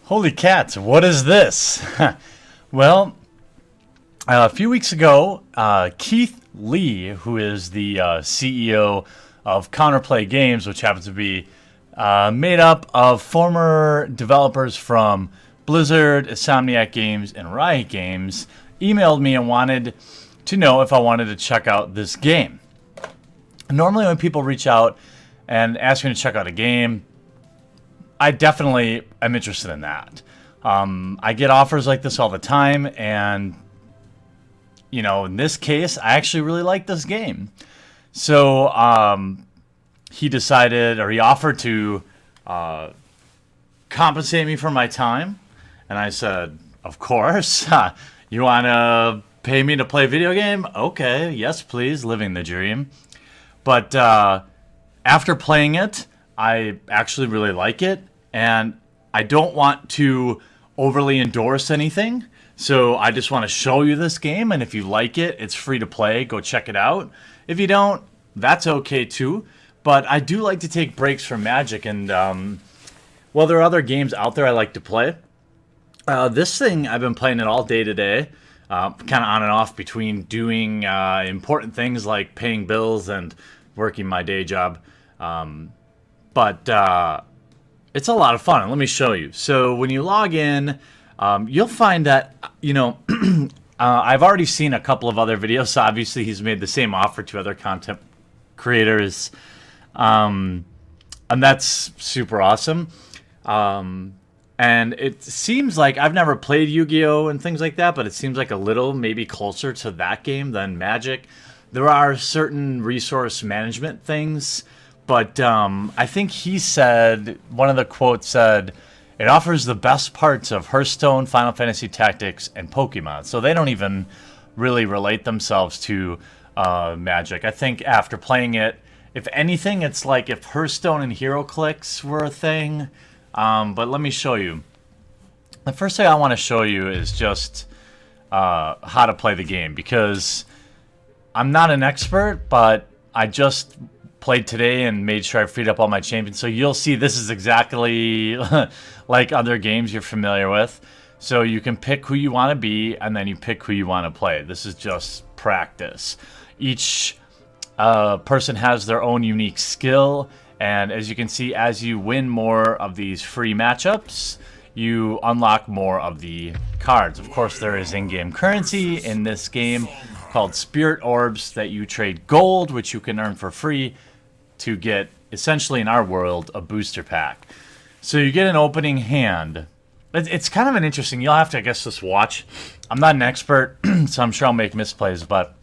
Holy cats, what is this? Well, a few weeks ago, Keith Lee, who is the CEO of Counterplay Games, which happens to be made up of former developers from Blizzard, Insomniac Games, and Riot Games, emailed me and wanted to know if I wanted to check out this game. Normally when people reach out and ask me to check out a game, I definitely am interested in that. I get offers like this all the time, and you know, in this case, I actually really like this game. So he decided, or he offered to compensate me for my time, and I said, of course. You want to pay me to play a video game? Okay, yes, please, living the dream. But after playing it, I actually really like it, and I don't want to overly endorse anything. So I just want to show you this game, and if you like it, it's free to play. Go check it out. If you don't, that's okay too. But I do like to take breaks from Magic, and well, there are other games out there I like to play. This thing, I've been playing it all day today, kind of on and off between doing important things like paying bills and working my day job. But it's a lot of fun. Let me show you. So when you log in, you'll find that, you know, I've already seen a couple of other videos. So obviously, he's made the same offer to other content creators. And that's super awesome. And it seems like I've never played Yu-Gi-Oh! And things like that, but it seems like a little maybe closer to that game than Magic. There are certain resource management things, but I think he said, one of the quotes said, it offers the best parts of Hearthstone, Final Fantasy Tactics, and Pokemon. So they don't even really relate themselves to Magic. I think after playing it, if anything, it's like if Hearthstone and HeroClix were a thing. But let me show you. The first thing I want to show you is just how to play the game, because I'm not an expert, but I just played today and made sure I freed up all my champions. So you'll see this is exactly like other games you're familiar with. So you can pick who you want to be, and then you pick who you want to play. This is just practice. Each person has their own unique skill, and as you can see, as you win more of these free matchups, you unlock more of the cards. Of course, there is in-game currency in this game called Spirit Orbs that you trade gold, which you can earn for free, to get, essentially in our world, a booster pack. So you get an opening hand. It's kind of an interesting, you'll have to, I guess, just watch. I'm not an expert, so I'm sure I'll make misplays, but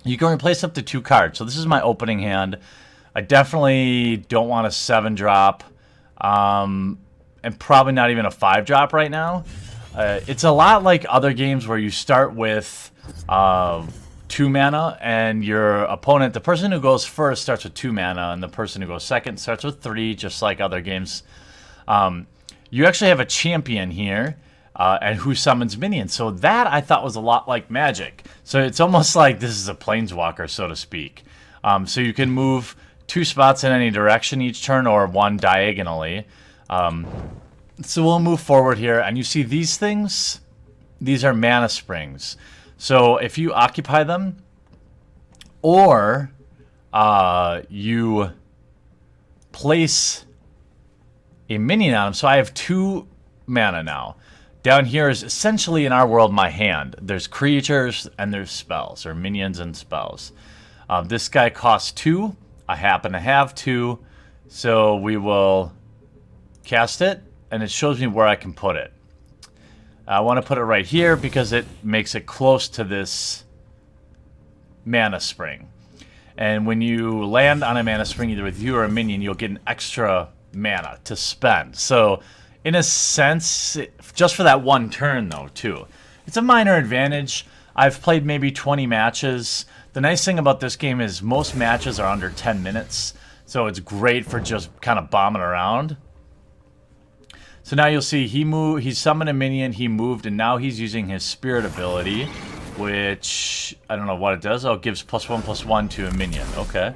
you can replace up to 2 cards. So this is my opening hand. I definitely don't want a 7-drop, and probably not even a 5-drop right now. It's a lot like other games where you start with 2 mana, and your opponent, the person who goes first, starts with 2 mana, and the person who goes second starts with 3, just like other games. You actually have a champion here, and who summons minions. So that I thought was a lot like Magic. So it's almost like this is a planeswalker, so to speak. So you can move 2 spots in any direction each turn, or 1 diagonally. So we'll move forward here, and you see these things? These are mana springs. So if you occupy them, or you place a minion on them. So I have 2 mana now. Down here is essentially, in our world, my hand. There's creatures and there's spells, or minions and spells. This guy costs 2. I happen to have 2. So we will cast it, and it shows me where I can put it. I want to put it right here because it makes it close to this mana spring. And when you land on a mana spring, either with you or a minion, you'll get an extra mana to spend. So in a sense, just for that 1 turn though, too, it's a minor advantage. I've played maybe 20 matches. The nice thing about this game is most matches are under 10 minutes. So it's great for just kind of bombing around. So now you'll see he summoned a minion, he moved, and now he's using his spirit ability, which I don't know what it does. Oh, it gives +1/+1 to a minion. Okay.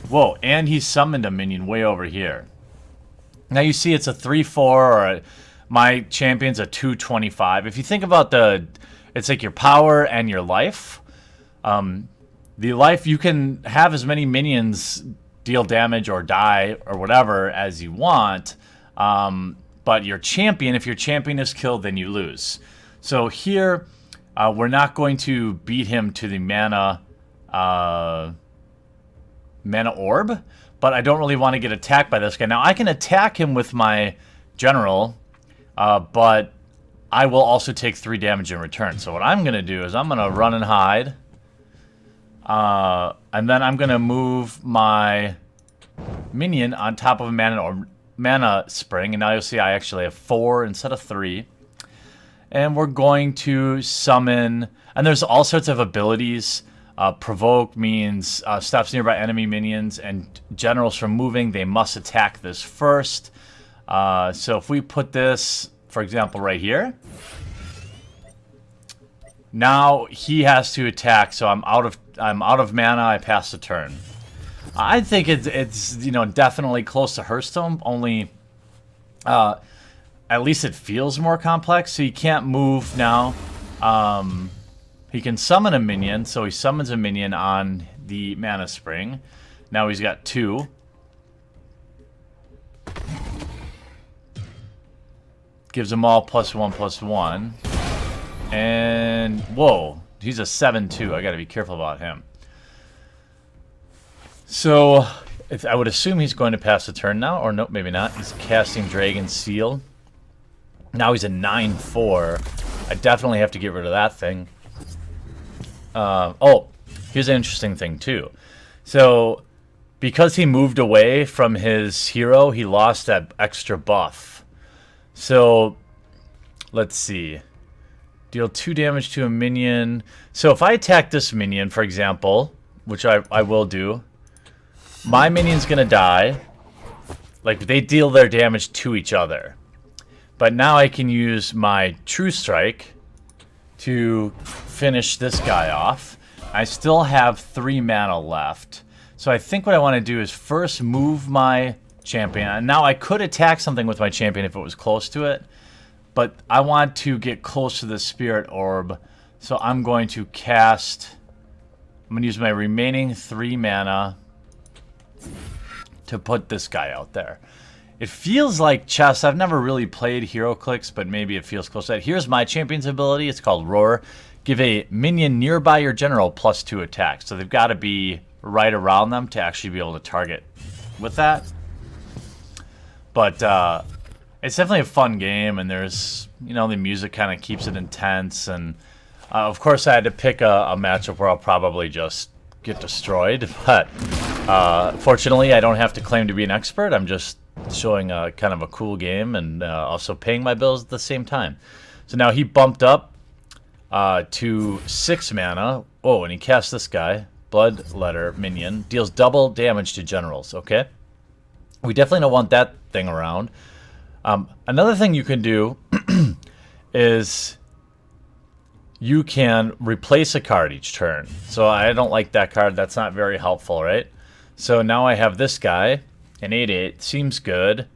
Whoa, and he summoned a minion way over here. Now you see it's a 3-4, or my champion's a 2-25. If you think about it's like your power and your life. The life, you can have as many minions deal damage or die or whatever as you want. But your champion, if your champion is killed, then you lose. So here, we're not going to beat him to the mana orb, but I don't really want to get attacked by this guy. Now, I can attack him with my general, but I will also take 3 damage in return. So what I'm going to do is I'm going to run and hide, and then I'm going to move my minion on top of a mana spring, and now you'll see I actually have 4 instead of 3. And we're going to summon, and there's all sorts of abilities. Provoke means stops nearby enemy minions and generals from moving. They must attack this first. So if we put this, for example, right here, now he has to attack. So I'm out of mana. I pass the turn. I think it's definitely close to Hearthstone. Only at least it feels more complex. So you can't move now. He can summon a minion, so he summons a minion on the mana spring. Now he's got 2. Gives them all +1/+1. And, whoa, he's a 7/2. I gotta be careful about him. So, I would assume he's going to pass the turn now, or nope, maybe not. He's casting Dragon Seal. Now he's a 9/4. I definitely have to get rid of that thing. Oh, here's an interesting thing too. So, because he moved away from his hero, he lost that extra buff. So, let's see. Deal 2 damage to a minion. So if I attack this minion, for example, which I will do, my minion's gonna die. Like, they deal their damage to each other. But now I can use my True Strike to finish this guy off. I still have 3 mana left. So I think what I want to do is first move my champion. And now I could attack something with my champion if it was close to it. But I want to get close to the Spirit Orb. So I'm going to cast... I'm going to use my remaining 3 mana to put this guy out there. It feels like chess. I've never really played HeroClix, but maybe it feels close to that. Here's my champion's ability. It's called Roar. Give a minion nearby your general +2 attack. So they've got to be right around them to actually be able to target with that. But it's definitely a fun game, and there's, the music kind of keeps it intense. And of course, I had to pick a matchup where I'll probably just get destroyed. But fortunately, I don't have to claim to be an expert. I'm just showing kind of a cool game and also paying my bills at the same time. So now he bumped up to 6 mana. Oh, and he casts this guy, Bloodletter Minion. Deals double damage to generals, okay? We definitely don't want that thing around. Another thing you can do is you can replace a card each turn. So I don't like that card. That's not very helpful, right? So now I have this guy. An 8/8 seems good.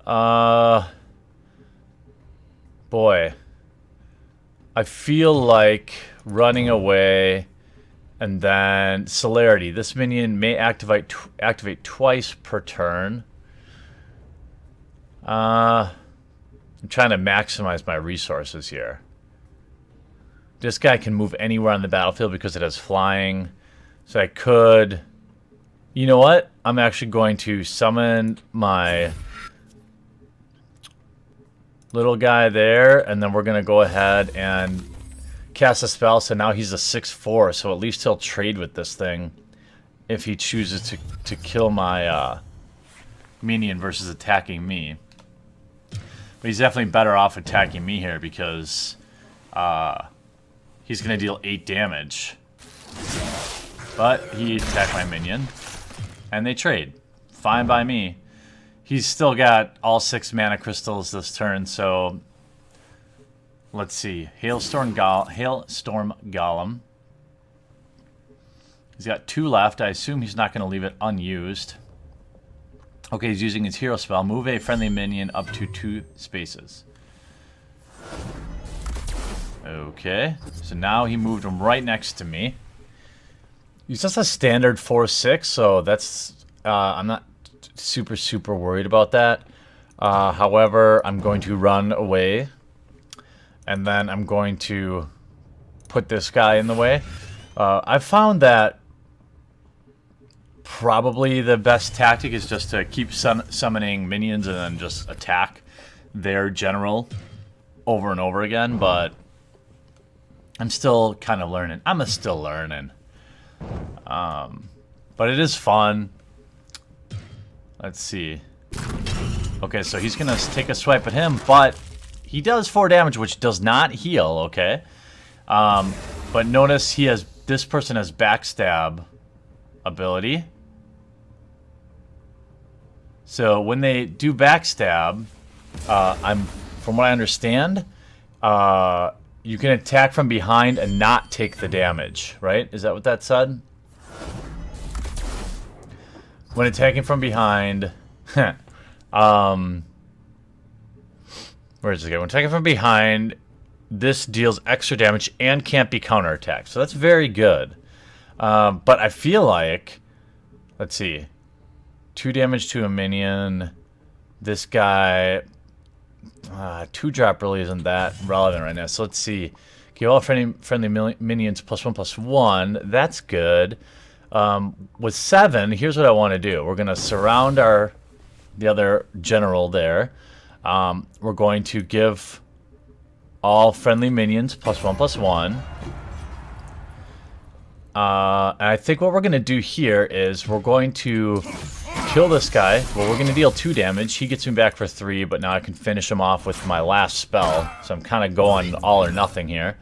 Boy, I feel like running away, and then Celerity. This minion may activate twice per turn. I'm trying to maximize my resources here. This guy can move anywhere on the battlefield because it has flying, so I could. You know what? I'm actually going to summon my little guy there, and then we're going to go ahead and cast a spell. So now he's a 6/4, so at least he'll trade with this thing if he chooses to kill my minion versus attacking me. But he's definitely better off attacking me here because he's going to deal 8 damage. But he attacked my minion. And they trade. Fine by me. He's still got all 6 mana crystals this turn, so let's see. Hailstorm Golem. He's got 2 left. I assume he's not going to leave it unused. Okay, he's using his hero spell. Move a friendly minion up to 2 spaces. Okay, so now he moved him right next to me. He's just a standard 4/6, so that's I'm not super worried about that. However, I'm going to run away, and then I'm going to put this guy in the way. I've found that probably the best tactic is just to keep summoning minions and then just attack their general over and over again, but I'm still kind of learning. I'm still learning. But it is fun. Let's see. Okay, so he's going to take a swipe at him, but he does 4 damage, which does not heal, okay? But notice this person has backstab ability. So when they do backstab, from what I understand, you can attack from behind and not take the damage, right? Is that what that said? When attacking from behind, where is it? When attacking from behind, this deals extra damage and can't be counterattacked. So that's very good. But I feel like, let's see, 2 damage to a minion. This guy, 2-drop really isn't that relevant right now. So let's see. Give all friendly minions +1/+1. That's good. With 7, here's what I want to do. We're going to surround the other general there. We're going to give all friendly minions +1/+1. And I think what we're going to do here is we're going to kill this guy. Well, we're going to deal 2 damage. He gets me back for 3, but now I can finish him off with my last spell. So I'm kind of going all or nothing here.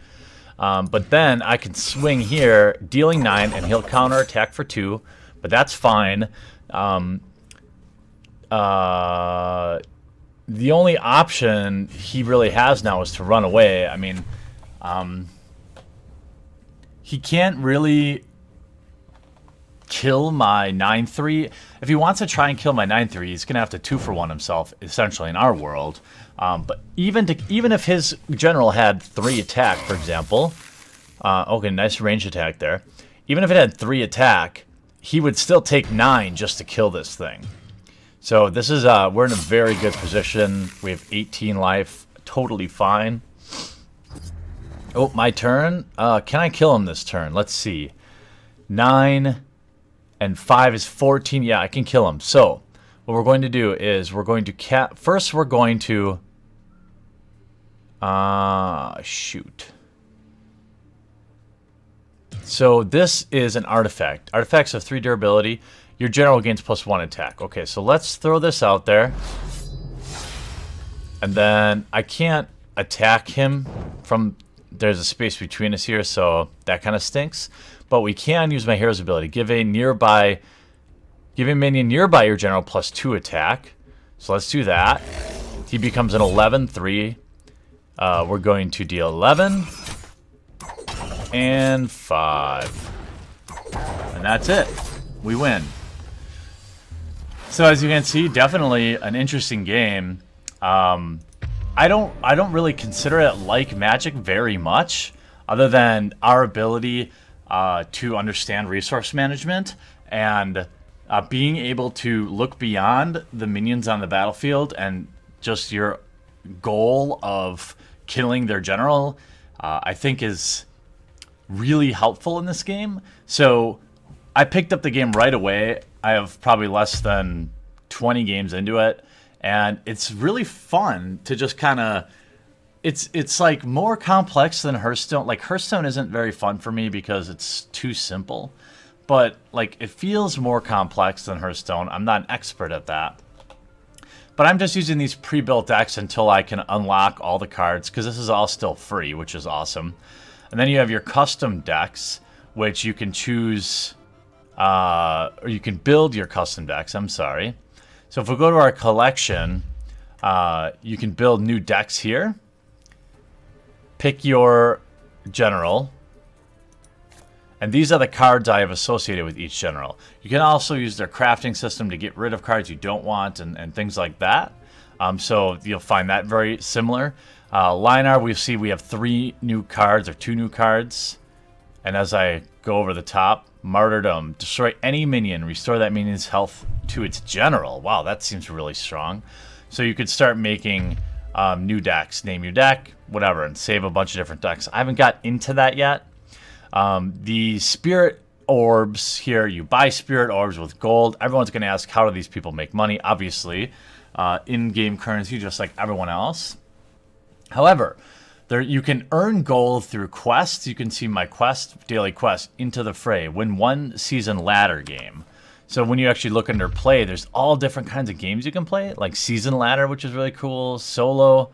But then I can swing here, dealing 9, and he'll counterattack for 2. But that's fine. The only option he really has now is to run away. I mean, he can't really kill my 9/3. If he wants to try and kill my 9/3, he's gonna have to 2-for-1 himself, essentially, in our world. But even if his general had 3 attack, for example, okay, nice range attack there. Even if it had 3 attack, he would still take 9 just to kill this thing. So this is we're in a very good position. We have 18 life, totally fine. Oh, my turn. Can I kill him this turn? Let's see. 9 and 5 is 14. Yeah, I can kill him. So what we're going to do is we're going to first we're going to shoot. So this is an artifact. Artifacts have 3 durability. Your general gains +1 attack. Okay, so let's throw this out there. And then I can't attack him from... There's a space between us here, so that kind of stinks. But we can use my hero's ability. Give a minion nearby your general +2 attack. So let's do that. He becomes an 11/3. We're going to deal 11 and 5. And that's it. We win. So as you can see, definitely an interesting game. I don't really consider it like Magic very much, other than our ability to understand resource management and being able to look beyond the minions on the battlefield and just your goal of killing their general, I think is really helpful in this game. So I picked up the game right away. I have probably less than 20 games into it, and it's really fun to just kind of... It's like more complex than Hearthstone. Like, Hearthstone isn't very fun for me because it's too simple, but like it feels more complex than Hearthstone. I'm not an expert at that, but I'm just using these pre-built decks until I can unlock all the cards, because this is all still free, which is awesome. And then you have your custom decks, which you can choose, or you can build your custom decks. I'm sorry. So if we go to our collection, you can build new decks here. Pick your general, And these are the cards I have associated with each general. You can also use their crafting system to get rid of cards you don't want and things like that. So you'll find that very similar. Linar, we have 3 new cards or 2 new cards. And as I go over the top, Martyrdom. Destroy any minion. Restore that minion's health to its general. Wow, that seems really strong. So you could start making new decks. Name your deck, whatever, and save a bunch of different decks. I haven't got into that yet. The spirit orbs here, you buy spirit orbs with gold. Everyone's going to ask, how do these people make money? Obviously, in-game currency, just like everyone else. However, you can earn gold through quests. You can see my quest, daily quest, Into the Fray. Win 1 season ladder game. So when you actually look under play, there's all different kinds of games you can play, like season ladder, which is really cool, solo.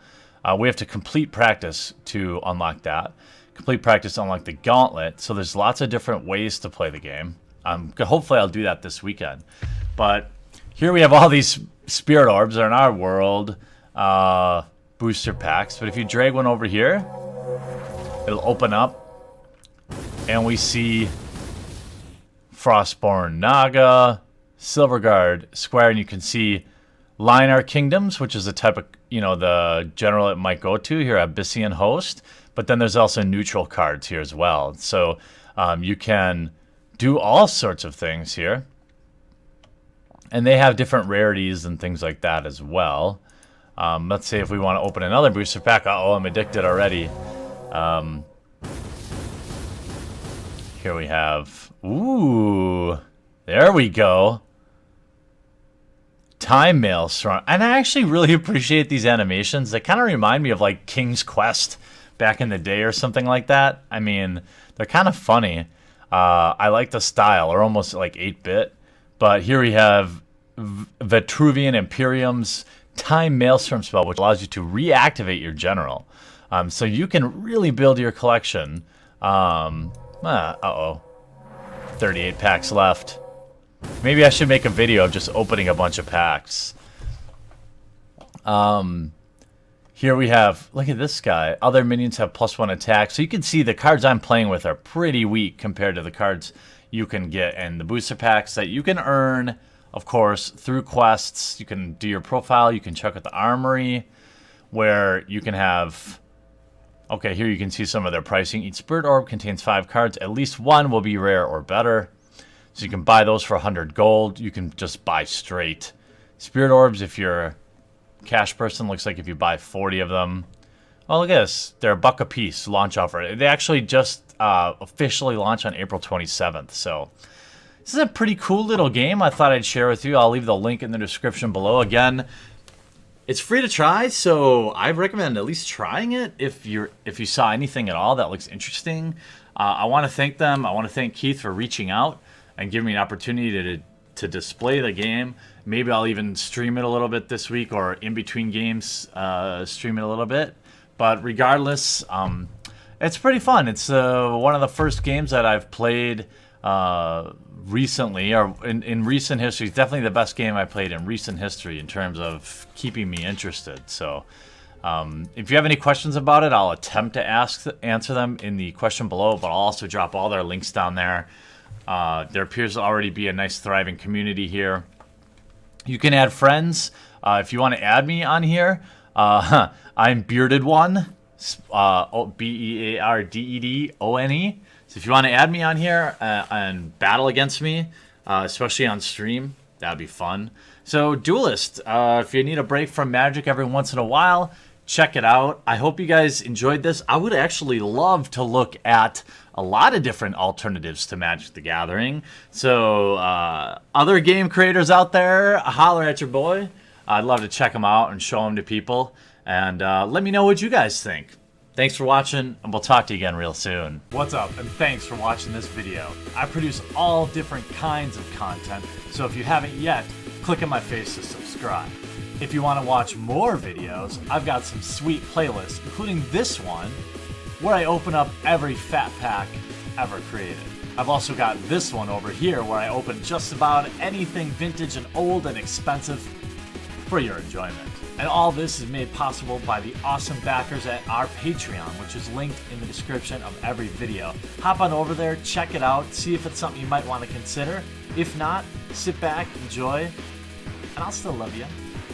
We have to complete practice to unlock that. Complete practice to unlock the gauntlet. So there's lots of different ways to play the game. Hopefully I'll do that this weekend. But here we have all these spirit orbs are in our world. Booster packs. But if you drag one over here, it'll open up. And we see Frostborn Naga, Silverguard Squire, and you can see Linar Kingdoms, which is the type of, the general it might go to here, Abyssian Host. But then there's also neutral cards here as well. So you can do all sorts of things here. And they have different rarities and things like that as well. Let's say if we want to open another booster pack. Uh-oh, I'm addicted already. Here we have... Ooh, there we go. Time Maelstrom. And I actually really appreciate these animations. They kind of remind me of like King's Quest back in the day or something like that. I mean, they're kind of funny. I like the style. They're almost like 8-bit. But here we have Vitruvian Imperium's Time Maelstrom spell, which allows you to reactivate your general. So you can really build your collection. Uh-oh. 38 packs left. Maybe I should make a video of just opening a bunch of packs. Here we have, look at this guy. Other minions have +1 attack. So you can see the cards I'm playing with are pretty weak compared to the cards you can get in the booster packs that you can earn, of course, through quests. You can do your profile. You can check out the armory where you can have... Okay, here you can see some of their pricing. Each spirit orb contains 5 cards. At least 1 will be rare or better. So you can buy those for 100 gold. You can just buy straight spirit orbs if you're a cash person. Looks like if you buy 40 of them. Oh, look at this. They're $1 a piece launch offer. They actually just officially launched on April 27th. So this is a pretty cool little game I thought I'd share with you. I'll leave the link in the description below. Again, it's free to try, so I recommend at least trying it if you saw anything at all that looks interesting. I want to thank them. I want to thank Keith for reaching out and giving me an opportunity to display the game. Maybe I'll even stream it a little bit this week, or in between games, stream it a little bit. But regardless, it's pretty fun. It's one of the first games that I've played recently, or in recent history. It's definitely the best game I played in recent history in terms of keeping me interested. So if you have any questions about it, I'll attempt to answer them in the question below, but I'll also drop all their links down there. There appears to already be a nice thriving community here. You can add friends if you want to add me on here. I'm Bearded1, Beardedone. So if you want to add me on here and battle against me, especially on stream, that'd be fun. So Duelyst, if you need a break from Magic every once in a while, check it out. I hope you guys enjoyed this. I would actually love to look at a lot of different alternatives to Magic the Gathering. So other game creators out there, holler at your boy. I'd love to check them out and show them to people. And let me know what you guys think. Thanks for watching, and we'll talk to you again real soon. What's up, and thanks for watching this video. I produce all different kinds of content, so if you haven't yet, click on my face to subscribe. If you want to watch more videos, I've got some sweet playlists, including this one, where I open up every fat pack ever created. I've also got this one over here, where I open just about anything vintage and old and expensive for your enjoyment. And all this is made possible by the awesome backers at our Patreon, which is linked in the description of every video. Hop on over there, check it out, see if it's something you might want to consider. If not, sit back, enjoy, and I'll still love you.